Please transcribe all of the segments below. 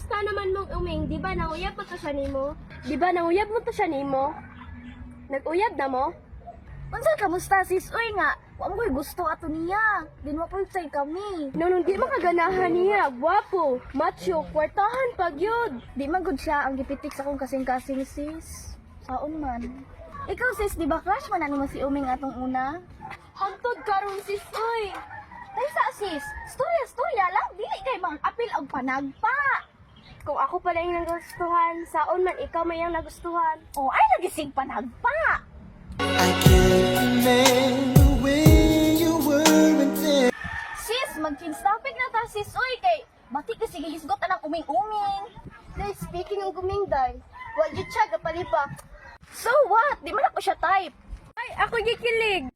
Kamusta naman mong uming? Di ba nanguyab mo to siya nimo? Di ba nanguyab mo to siya nimo? Nag-uyab na mo? Unsa kamusta sis? Uy nga, wa mo gusto ato niya. Di mo say kami. Nung di makaganahan niya, gwapo, macho, kwartahan pag yun. Di man gud siya ang gipitik sa akong kasing-kasing sis. Saon man. Ikaw sis, di ba crush man na nimo si Uming atong una? Hantod karon sis, uy. Taysa sis, storya lang, dili kay mang apil og panagpa. Kung ako pala yung nagustuhan, saon man ikaw may yung nagustuhan. O ay nagising panagpa. I can't remember when you were and then. Sis, mag-change topic na ta sis. Uy, kay batik kasi gihisgot anang uming-uming. Day, speaking ng gumingday, wa jud siya kapalipa. So what? Di man ako siya type. Ay, ako gikilig.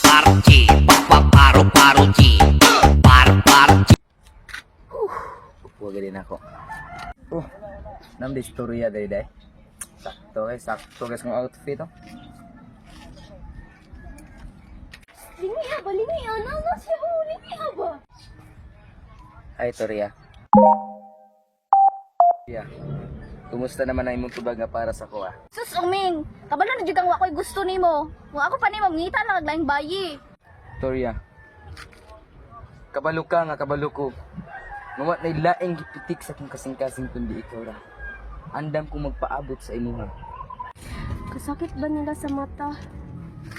Parchi, paru-paru-chi, par-parchi. Huwag din ako. Nam di storya day. Sakto guys ng outfit oh. Lingi ha ba? Lingi ha? Nana siya ho? Lingi ha ba? Hi Toria. Yeah. Kumusta naman ang imong tubag nga para sa ko ah? Sus Uming, kabalo na jud kang wa ko'y gusto nimo. Wa ako pa nimo ngita lang naglaing bayi. Toria. Kabalo ka nga kabalo ko. Mawat na ilaing gipitik sa kong kasing-kasing kundi ikaw ra. Andam kong magpaabot sa imuha. Kasakit ba nila sa mata?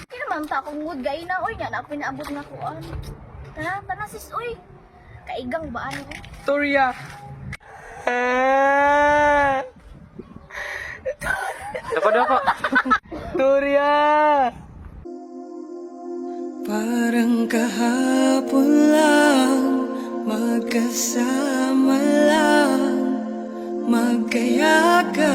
Di naman ta akong mood gay na. Uy, nga na ako pinaabot nga kuan. Tana sis, uy. Kaigang ba ano? Toria! Dako. Toria! Parang kahapon lang, magkasama lang, magkayakap.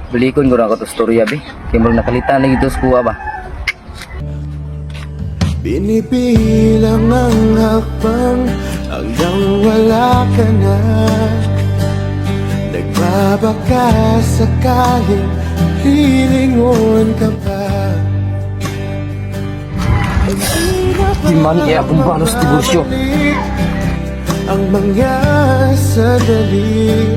Belikon ko na ako to storya be. Kaya mo nakalitan na ito sa kuha ba? Binibilang ang hakbang hanggang wala ka na. Nagbabaka sakaling lilingon ka pa. Di man kaya akong balos negosyo. Ang mga sandali